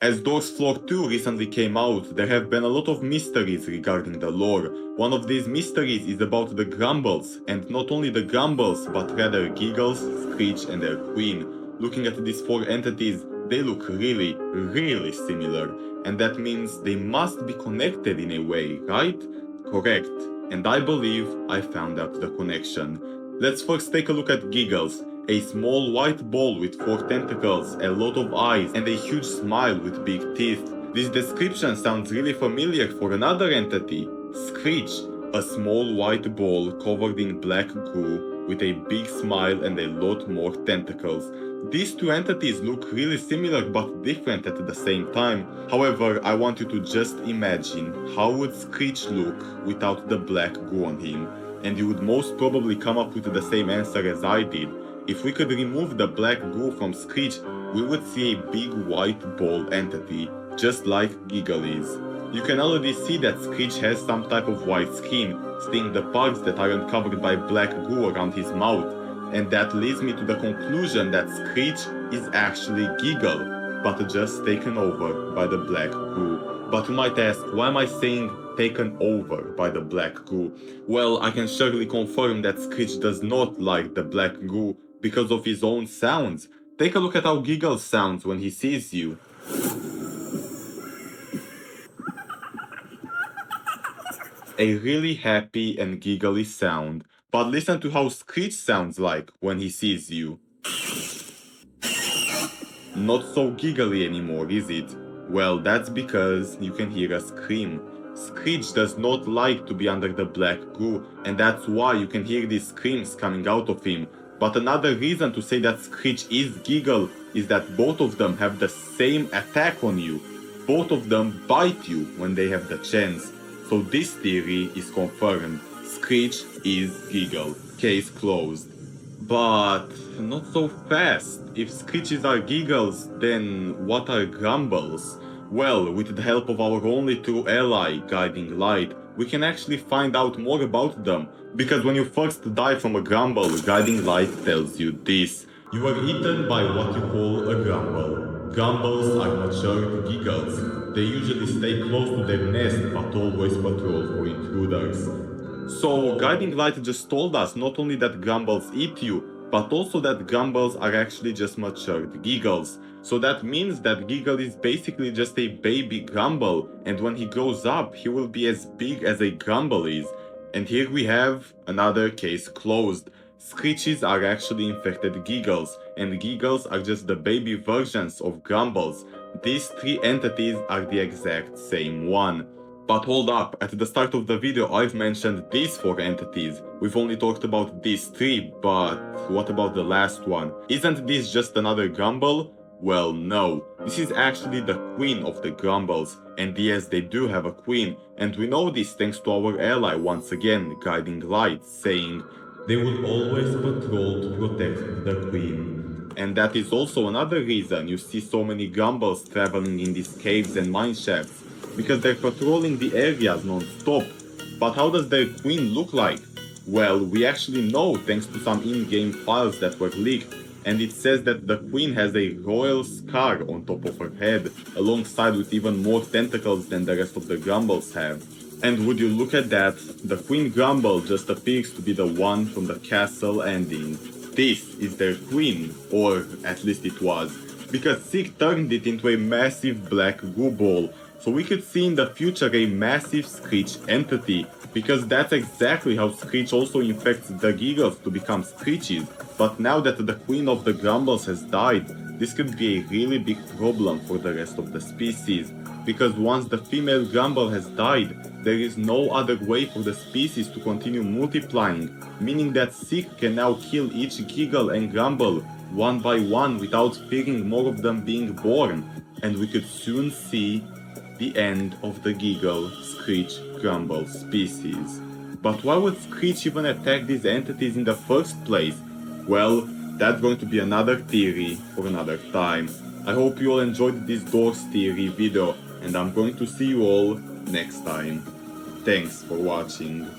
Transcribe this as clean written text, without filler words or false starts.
As Doors Floor 2 recently came out, there have been a lot of mysteries regarding the lore. One of these mysteries is about the Grumbles, and not only the Grumbles, but rather Giggles, Screech and their queen. Looking at these four entities, they look really similar, and that means they must be connected in a way, right? Correct, and I believe I found out the connection. Let's first take a look at Giggles. A small white ball with 4 tentacles, a lot of eyes, and a huge smile with big teeth. This description sounds really familiar for another entity, Screech, a small white ball covered in black goo with a big smile and a lot more tentacles. These two entities look really similar but different at the same time. However, I want you to just imagine how would Screech look without the black goo on him, and you would most probably come up with the same answer as I did. If we could remove the black goo from Screech, we would see a big white ball entity, just like Giggle is. You can already see that Screech has some type of white skin, seeing the parts that aren't covered by black goo around his mouth, and that leads me to the conclusion that Screech is actually Giggle, but just taken over by the black goo. But you might ask, why am I saying taken over by the black goo? Well, I can surely confirm that Screech does not like the black goo because of his own sounds. Take a look at how Giggle sounds when he sees you. A really happy and giggly sound. But listen to how Screech sounds like when he sees you. Not so giggly anymore, is it? Well, that's because you can hear a scream. Screech does not like to be under the black goo, and that's why you can hear these screams coming out of him. But another reason to say that Screech is Giggle is that both of them have the same attack on you. Both of them bite you when they have the chance. So this theory is confirmed. Screech is Giggle. Case closed. But not so fast. If Screeches are Giggles, then what are Grumbles? Well, with the help of our only true ally, Guiding Light, we can actually find out more about them. Because when you first die from a Grumble, Guiding Light tells you this. You are eaten by what you call a Grumble. Grumbles are matured Giggles. They usually stay close to their nest but always patrol for intruders. So Guiding Light just told us not only that Grumbles eat you, but also that Grumbles are actually just matured Giggles. So that means that Giggle is basically just a baby Grumble, and when he grows up, he will be as big as a Grumble is. And here we have another case closed. Screeches are actually infected Giggles, and Giggles are just the baby versions of Grumbles. These three entities are the exact same one. But hold up, at the start of the video I've mentioned these four entities. We've only talked about these three, but what about the last one? Isn't this just another Grumble? Well, no. This is actually the queen of the Grumbles, and yes, they do have a queen, and we know this thanks to our ally once again, Guiding Light, saying they will always patrol to protect the queen. And that is also another reason you see so many Grumbles traveling in these caves and mineshafts, because they're patrolling the areas non-stop. But how does their queen look like? Well, we actually know thanks to some in-game files that were leaked, and it says that the queen has a royal scar on top of her head, alongside with even more tentacles than the rest of the Grumbles have. And would you look at that, the Queen Grumble just appears to be the one from the castle ending. This is their queen, or at least it was, because Sick turned it into a massive black goo ball, so we could see in the future a massive Screech entity, because that's exactly how Screech also infects the Giggles to become Screeches. But now that the queen of the Grumbles has died, this could be a really big problem for the rest of the species, because once the female Grumble has died, there is no other way for the species to continue multiplying, meaning that Sick can now kill each Giggle and Grumble one by one without fearing more of them being born, and we could soon see the end of the Giggle, Screech, Grumble species. But why would Screech even attack these entities in the first place? Well, that's going to be another theory for another time. I hope you all enjoyed this Doors theory video, and I'm going to see you all next time. Thanks for watching.